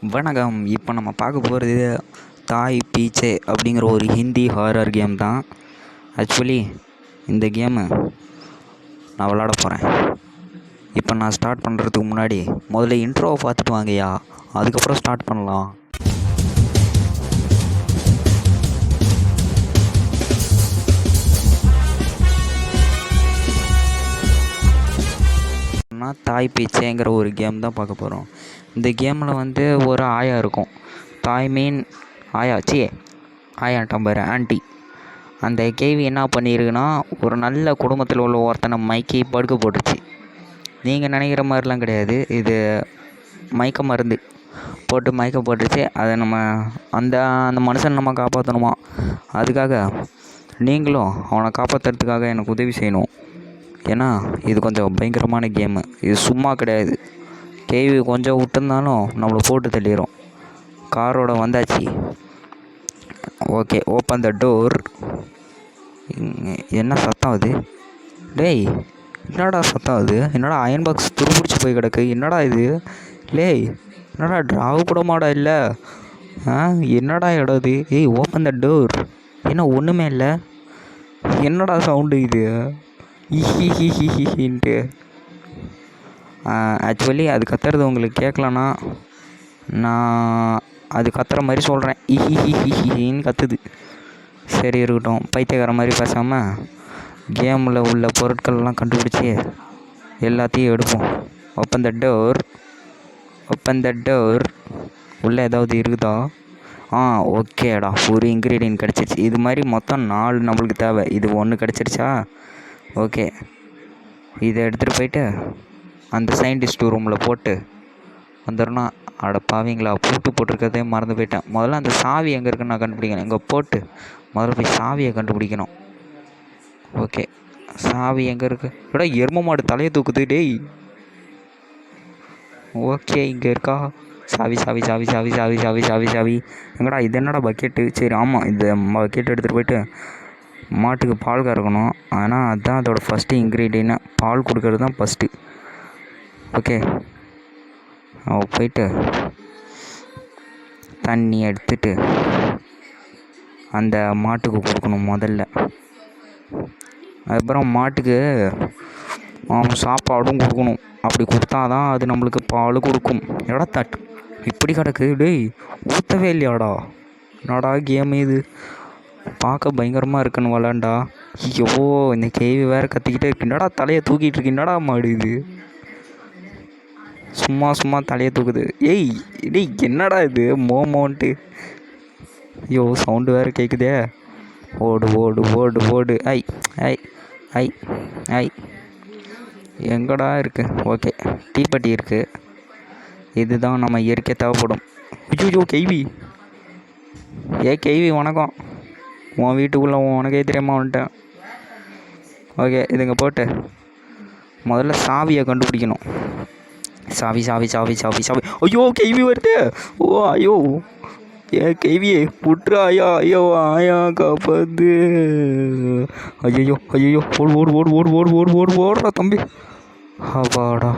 வணக்கம். இப்போ நம்ம பார்க்க போகிறது தாய் பீச்சே அப்படிங்கிற ஒரு ஹிந்தி ஹாரர் கேம் தான். ஆக்சுவலி இந்த கேமு நான் விளாட போகிறேன். இப்போ நான் ஸ்டார்ட் பண்ணுறதுக்கு முன்னாடி முதல்ல இன்ட்ரோவை பார்த்துட்டு வாங்கய்யா, அதுக்கப்புறம் ஸ்டார்ட் பண்ணலாம். தாய் பீச்சேங்கிற ஒரு கேம் தான் பார்க்க போகிறோம். இந்த கேமில் ஒரு ஆயா இருக்கும். தாய் மீன் ஆயா, ஆயாட்டம் பாரு, ஆண்டி. அந்த கேள்வி என்ன பண்ணியிருக்குன்னா, ஒரு நல்ல குடும்பத்தில் உள்ள ஒருத்தனை மைக்கி படுக்க போட்டுச்சு. நீங்கள் நினைக்கிற மாதிரிலாம் கிடையாது, இது மயக்க மருந்து போட்டு மயக்க போட்டுச்சு. அதை நம்ம அந்த அந்த மனுஷனை நம்ம காப்பாற்றணுமா. அதுக்காக நீங்களும் அவனை காப்பாற்றுறதுக்காக எனக்கு உதவி செய்யணும். ஏன்னா இது கொஞ்சம் பயங்கரமான கேமு. இது சும்மா கிடையாது. கேள்வி கொஞ்சம் விட்டுருந்தாலும் நம்மளை போட்டு தள்ளிடும். காரோட வந்தாச்சு. Okay, open the door. என்ன சத்தம் அது? டேய், என்னடா சத்தம் அது? என்னடா அயன் பாக்ஸ் துருப்பிடிச்சி போய் கிடக்கு? என்னடா இது? லேய், என்னடா ட்ராவு கூட மாடா இல்லை? என்னடா இடம் இது? Open the door. என்ன ஒன்றுமே இல்லை? என்னடா சவுண்டு இது? ஹிஹிஹிஹின்ட்டு. ஆக்சுவலி அது கத்துறது உங்களுக்கு கேட்கலன்னா, நான் அது கத்துற மாதிரி சொல்கிறேன். ஹிஹிஹிஹின்னு கத்துது. சரி இருக்கட்டும், பைத்தியக்கார மாதிரி பேசாமல் கேமில் உள்ள பொருட்கள்லாம் கண்டுபிடிச்சி எல்லாத்தையும் எடுப்போம். Open the door. Open the door. உள்ளே ஏதாவது இருக்குதா? ஓகேடா, ஒரு இன்க்ரீடியன்ட் கிடச்சிருச்சு. இது மாதிரி மொத்தம் 4 நம்மளுக்கு தேவை. இது 1 கிடச்சிருச்சா? ஓகே, இதை எடுத்துகிட்டு போயிட்டு அந்த சயின்டிஸ்ட் ரூமில் போட்டு வந்துடணும். அட பாவீங்களா, பூட்டு போட்டிருக்கிறதே மறந்து போயிட்டேன். முதல்ல அந்த சாவி எங்கே இருக்குன்னு நான் கண்டுபிடிக்கணும். இங்கே போட்டு முதல்ல போய் சாவியை கண்டுபிடிக்கணும். ஓகே, சாவி எங்கே இருக்குது? விட எரும மாடு தலையை தூக்குது. டேய், ஓகே, இங்கே இருக்கா சாவி? சாவி சாவி சாவி சாவி சாவி சாவி சாவி எங்கடா? இது என்னடா பக்கெட்டு? சரி, ஆமாம், இந்த பக்கெட் எடுத்துகிட்டு போயிட்டு மாட்டுக்கு பால் கறக்கணும். ஆனால் அதுதான் அதோட ஃபஸ்ட்டு இன்க்ரீடியன்ட். பால் கொடுக்கறது தான் ஃபஸ்ட்டு. ஓகே, போயிட்டு தண்ணி எடுத்துட்டு அந்த மாட்டுக்கு கொடுக்கணும் முதல்ல. அதுக்கப்புறம் மாட்டுக்கு சாப்பாடும் கொடுக்கணும். அப்படி கொடுத்தா தான் அது நம்மளுக்கு பால் கொடுக்கும். எடா தட்டு இப்படி கிடக்கு? டேய், ஊற்றவே இல்லையாடா? என்னடா கேம் இது? பார்க்க பயங்கரமாக இருக்குன்னு விளாண்டா. ஐயோ, இந்த கேள்வி வேறு கத்திக்கிட்டே இருக்கு. என்னடா தலையை தூக்கிட்டு இருக்கு? என்னடா மாடு இது? சும்மா சும்மா தலையை தூக்குது. டேய், என்னடா இது மோமோன்ட்டு? ஐயோ, சவுண்டு வேறு கேட்குதே. ஓடு ஓடு ஓடு ஓடு. ஐ ஐ ஐ ஐ எங்கடா இருக்குது? ஓகே, தீப்பெட்டி இருக்குது. இதுதான் நம்ம இயற்கை தேவைப்படும். ஐயோ கேள்வி. கேள்வி வணக்கம். உன் வீட்டுக்குள்ளே உனக்கே தெரியாமல் வந்துட்டேன். ஓகே, இதுங்க போட்டு முதல்ல சாவியை கண்டுபிடிக்கணும். சாவி சாவி சாவி சாவி சாவி. ஐயோ கேள்வி வருது. ஐயோ, கேள்வியே புற்று. ஐயோ ஆயா காப்பாது. ஐயோ ஐயோ, ஓடு ஓடு ஓடு ஓடு ஓடு ஓடு ஓடு ஓடுறா தம்பி. அப்பாடா,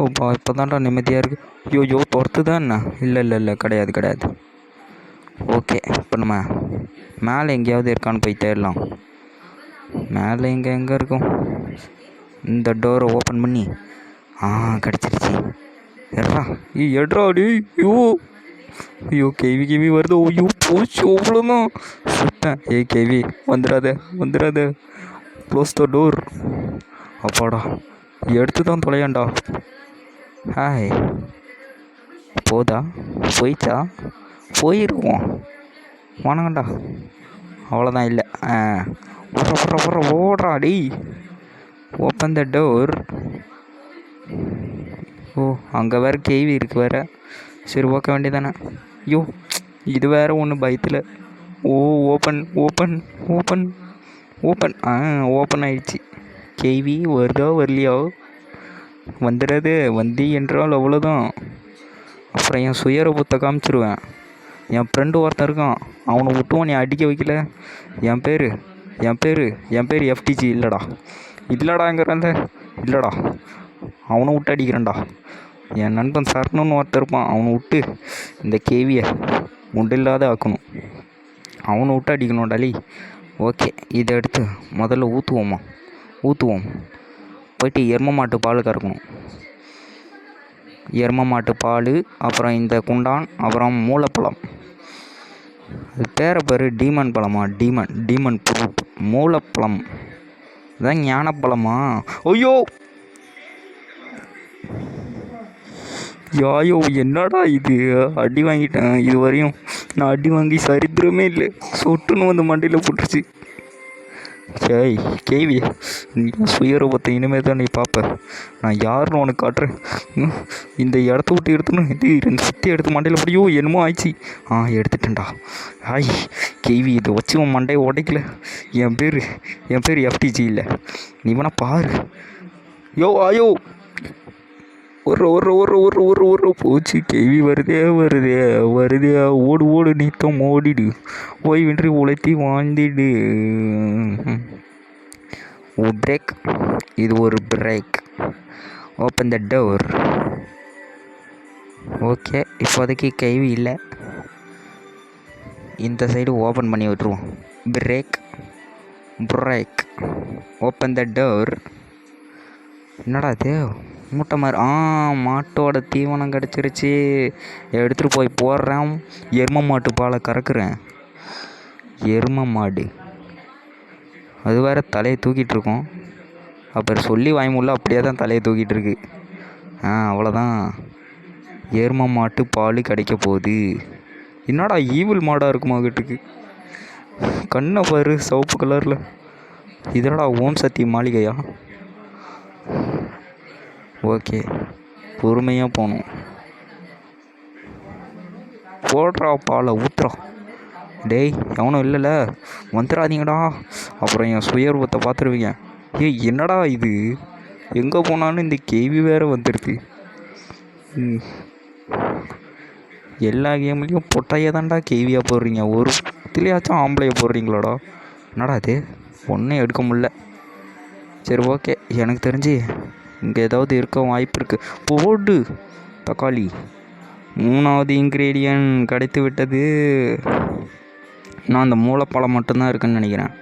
ஓப்பா, இப்போ தான்டா நிம்மதியாக இருக்குது. ஐயோ துரத்து தான் என்ன? இல்லை இல்லை இல்லை, கிடையாது கிடையாது. ஓகே, இப்போ நம்ம மேலே எங்கேயாவது இருக்கான்னு போய் தேடலாம். மேலே எங்கே இருக்கும்? இந்த டோரை ஓப்பன் பண்ணி கிடச்சிருச்சு. எட்ரா அடி. ஐயோ கேவி வருது. ஐயோ போச்சு, அவ்வளோதான், சுட்டேன். கேவி வந்துடாத. Close the door. அப்பாடா, எடுத்து தான் தொலையாண்டா. ஹாய், போயிச்சா? போயிருக்கோம். வணங்கண்டா. அவ்வளோதான். இல்லை, ஓடுறா டி. Open the door. அங்கே வேறு கேள்வி இருக்குது வேறு. சரி, ஓக்க வேண்டியதானே. ஐயோ, இது வேறு ஒன்று பயத்தில். Open open open open open ஆயிடுச்சு. கேள்வி வருதோ வரலையோ? வந்துடாது. வந்தி என்றால் அவ்வளோதான். அப்புறம் என் சுயரூபத்தை காமிச்சிருவேன். என் ஃப்ரெண்டு ஒருத்தன் இருக்கான், அவனை விட்டுவான் நீ அடிக்க வைக்கல. என் பேர் FTG இல்லைடாங்கிறல்ல. இல்லைடா, அவனை விட்டு அடிக்கிறேன்டா. என் நண்பன் சரணுன்னு ஒருத்தர் இருப்பான், அவனை விட்டு இந்த கேவியை முண்டில்லாத ஆக்கணும். அவனை விட்டு அடிக்கணும் டாலி. ஓகே, இதை எடுத்து முதல்ல ஊற்றுவோம். போயிட்டு எரும மாட்டு பால் கறக்கணும். எரும மாட்டு பால், அப்புறம் இந்த குண்டான், அப்புறம் மூலப்பழம். அது பேரை பேர் டீமன் பழமா? Demon fruit. மூலப்பழம் இதான் ஞானப்பழமா? ஐயோ யாயோ, என்னடா இது? அடி வாங்கிட்டேன். இது வரையும் நான் அடி வாங்கி சரித்திரமே இல்லை. சொட்டுன்னு வந்து மண்டையில் போட்டுருச்சு. ஏய் கேவி, நீ சுயரூபத்தை இனிமேல் தான் நீ பார்ப்ப. நான் யாருன்னு உனக்கு காட்டுறேன். இந்த இடத்த விட்டு எடுத்துன்னு இது 2 சுற்றி எடுத்து மண்டையில் முடியோ என்னமோ ஆயிடுச்சு. எடுத்துட்டேன்டா. கேவி, இதை வச்சு உன் மண்டையை உடைக்கல. என் பேர் எஃப்டிஜி இல்லை. நீ வேணா பாரு. ஆயோ ஒரு போச்சு. கேவி வருதே. ஓடு நீத்தம் ஓடிடு. ஓய்வின்றி உழைத்தி வாழ்ந்திடு. பிரேக். இது ஒரு break. Open the door. Okay, இப்போதைக்கு கேவி இல்லை. இந்த சைடு ஓப்பன் பண்ணி விட்டுருவோம். பிரேக். Open the door. என்னடா இது? மூட்டை மாதிரி. மாட்டோட தீவனம் கிடச்சிருச்சு. எடுத்துகிட்டு போய் போடுறேன். எரும மாட்டு பாலை கறக்குறேன். எரும மாடு அது வேறு தலையை தூக்கிட்டு இருக்கோம். அப்புறம் சொல்லி வாய்முள்ள அப்படியே தான் தலையை தூக்கிட்டு இருக்கு. அவ்வளோதான். எரும மாட்டு பால் கிடைக்க போகுது. என்னடா ஈவில் மாடாக இருக்குமா கிட்டுக்கு? கண்ணை பாரு, சிவப்பு கலரில். இதனடா ஓம் சக்தி மாளிகையா? ஓகே, பொறுமையாக போகணும். போடுறா பாலை, ஊத்துறா. டேய், எவனும் இல்லைல்ல, வந்துடாதீங்கடா. அப்புறம் என் சுயரூபத்தை பார்த்துருவீங்க. என்னடா இது? எங்கே போனாலும் இந்த கேவி வேறு வந்துடுது. எல்லா கேம்லேயும் பொட்டையை தான்டா கேவியாக போடுறீங்க. ஒரு இதுலையாச்சும் ஆம்பளையை போடுறீங்களாடா? என்னடா அது? ஒன்றும் எடுக்க முடில. சரி, ஓகே. எனக்கு தெரிஞ்சு இங்கே ஏதாவது இருக்க வாய்ப்பு இருக்குது. போடு தக்காளி. 3வது இன்க்ரீடியன்ட் கிடைத்து விட்டது. இன்னும் அந்த மூலப்பழம் மட்டும்தான் இருக்குதுன்னு நினைக்கிறேன்.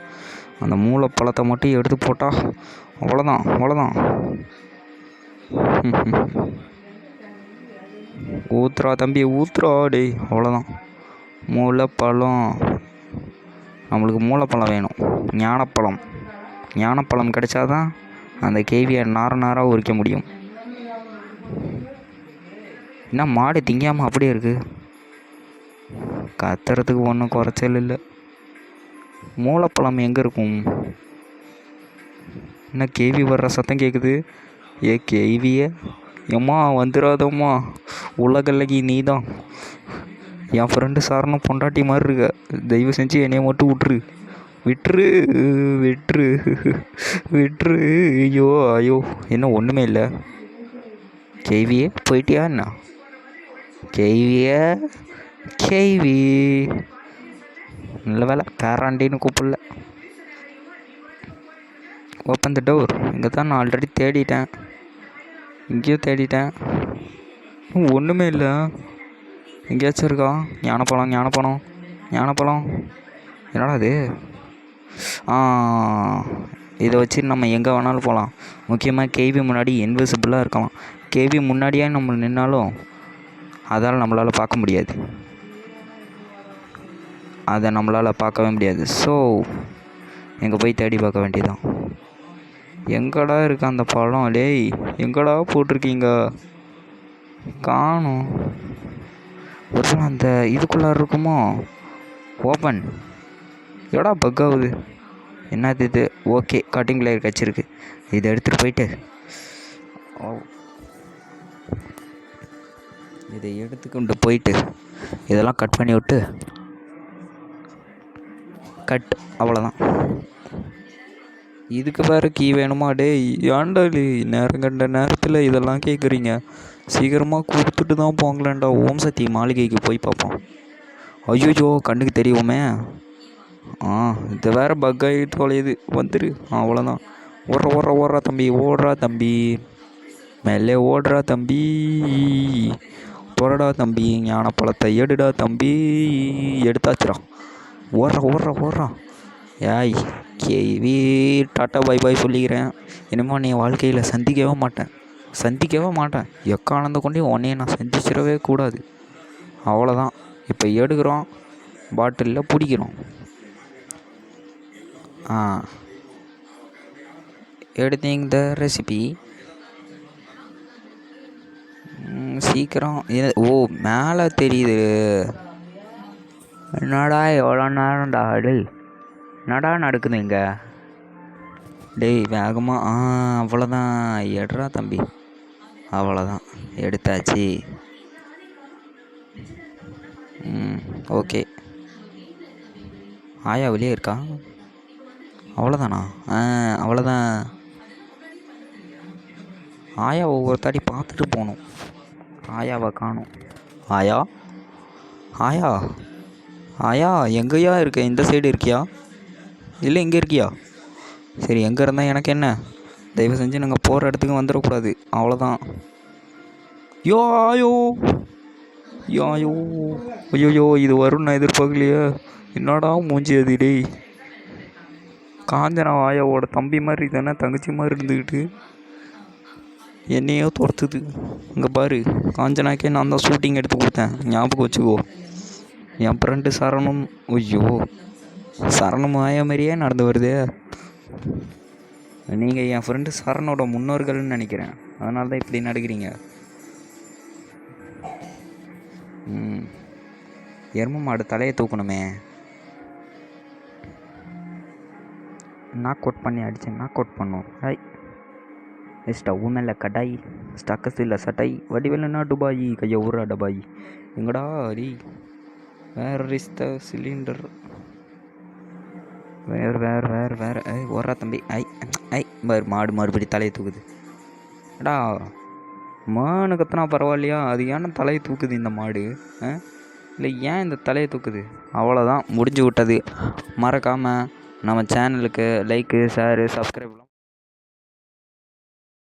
அந்த மூலப்பழத்தை மட்டும் எடுத்து போட்டால் அவ்வளோதான். ஊத்துறா தம்பி, ஊத்துறா. டேய், அவ்வளோதான். மூலப்பழம். நம்மளுக்கு மூலப்பழம் வேணும். ஞானப்பழம் கிடைச்சாதான் அந்த கேவியை நாராக உரிக்க முடியும். என்ன மாடு திங்காமல் அப்படியே இருக்குது? கத்துறதுக்கு ஒன்றும் குறைச்சல் இல்லை. மூலப்பழம் எங்கே இருக்கும்? என்ன கேவி வர்ற சத்தம் கேட்குது? கேவியே, எம்மா வந்துடாதம்மா. உலகல்லகி நீ தான். என் ஃப்ரெண்டு சாரணும் பொண்டாட்டி மாதிரி இருக்க. தயவு செஞ்சு என்னைய மட்டும் விட்டுரு. ஐயோ, என்ன ஒன்றுமே இல்லை. கேவியே போயிட்டியா என்ன? கேவி நல்ல வேலை, பேராண்டின்னு கூப்பிடல. Open the door. இங்கே தான் நான் ஆல்ரெடி தேடிட்டேன். இங்கேயும் தேடிட்டேன். ஒன்றுமே இல்லை. எங்கேயாச்சும் இருக்கா? ஞானப்பழம். என்னடா அது? இதை வச்சு நம்ம எங்கே வேணாலும் போகலாம். முக்கியமாக கேவி முன்னாடி இன்விசிபிளாக இருக்கலாம். கேவி முன்னாடியே நம்ம நின்னாலும் அதால் நம்மளால் பார்க்க முடியாது. அதை நம்மளால் பார்க்கவே முடியாது. ஸோ எங்கே போய் தேடி பார்க்க வேண்டியதான். எங்கடா இருக்கு அந்த பழம்? டேய், எங்கடா போட்டிருக்கீங்க? காணும். ஒரு அந்த இதுக்குள்ளே இருக்குமோ? ஓப்பன். எடா பக் ஆகுது. என்னது இது? ஓகே, கட்டிங் பிளேயர் கிடச்சிருக்கு. இதை எடுத்துகிட்டு போயிட்டு இதை எடுத்துக்கொண்டு போயிட்டு இதெல்லாம் கட் பண்ணி விட்டு அவ்வளோதான். இதுக்கு வேறு கீ வேணுமா? டே, ஏன்டாலி நேரங்கண்ட நேரத்தில் இதெல்லாம் கேட்குறீங்க? சீக்கிரமாக கொடுத்துட்டு தான் போங்களேன்டா. ஓம் சக்தி மாளிகைக்கு போய் பார்ப்போம். ஐயோ, கண்ணுக்கு தெரியுமே. இது வேறு பக்காகி தொலையுது. வந்துரு. அவ்வளோதான். ஓடுறா தம்பி. மெல்லே ஓடுறா தம்பி, போடா தம்பி, ஞானப்பழத்தை எடுடா தம்பி. எடுத்தாச்சுடா. ஓடுறான். ஏய் கேவி, டாட்டா பாய் பாய் சொல்லிக்கிறேன். இனிமேல் நீ வாழ்க்கையில் சந்திக்கவே மாட்டேன். எக்கானந்த கொண்டே உன்னைய நான் சந்திச்சிடவே கூடாது. அவ்வளோதான். இப்போ எடுக்கிறோம், பாட்டிலில் பிடிக்கிறோம். எடுத்தீங்க த ரெசிபி. சீக்கிரம். ஓ, மேலே தெரியுது. என்னடா எவ்வளோ நேரம்டா டேய், என்னடா நடக்குது இங்கே? டேய் வேகமாக. அவ்வளோதான். எடுறா தம்பி. அவ்வளோதான், எடுத்தாச்சு. ஓகே. ஆயா வெளியே இருக்கா? அவ்வளோதானா? அவ்வளோதான். ஆயா ஒவ்வொருத்தாடி பார்த்துட்டு போகணும். ஆயாவை காணும். ஆயா ஆயா ஆயா எங்கேயா இருக்க? இந்த சைடு இருக்கியா இல்லை இங்கே இருக்கியா? சரி, எங்கே இருந்தால் எனக்கு என்ன? தயவு செஞ்சு நாங்கள் போகிற இடத்துக்கு வந்துடக்கூடாது. அவ்வளோதான். யாயோ ஐயோ, இது வரும்னு நான் எதிர்பார்க்கலையே. என்னடா மூஞ்சி அது டேய். காஞ்சனா ஆயாவோட தம்பி மாதிரி தானே, தங்கச்சி மாதிரி இருந்துக்கிட்டு என்னையோ துரத்துது. இங்கே பாரு, காஞ்சனாக்கே நான் தான் ஷூட்டிங் எடுத்து கொடுத்தேன், ஞாபகம் வச்சுக்கோ. என் ஃப்ரெண்டு சரணம். ஐயோ, சரணம் ஆயா மாதிரியே நடந்து வருதே. நீங்கள் என் ஃப்ரெண்டு சரணோட முன்னோர்கள்னு நினைக்கிறேன், அதனால தான் இப்படி நடக்கிறீங்க. எரும மாடு தலையை தூக்கணுமே. நாக் அவுட் பண்ணி அடித்தேன். நாக் அவுட் பண்ணும். ஹாய். ஸ்டவ் மேலே கடாய், ஸ்டக்கஸில் சட்டை, வடிவெல்லாம் டுபாயி, கையை ஊரா டபாயி. எங்கடா அடி? Where is the cylinder? வேறு ஓரா தம்பி. மாடு மறுபடி தலையை தூக்குது. அடா, மானு கத்துனா பரவாயில்லையா? அது ஏன்னா தலையை தூக்குது இந்த மாடு? இல்லை, ஏன் இந்த தலையை தூக்குது? அவ்வளோதான், முடிஞ்சு விட்டது. மறக்காமல் நம்ம சேனலுக்கு லைக்கு, ஷேரு, சப்ஸ்கிரைப்லாம்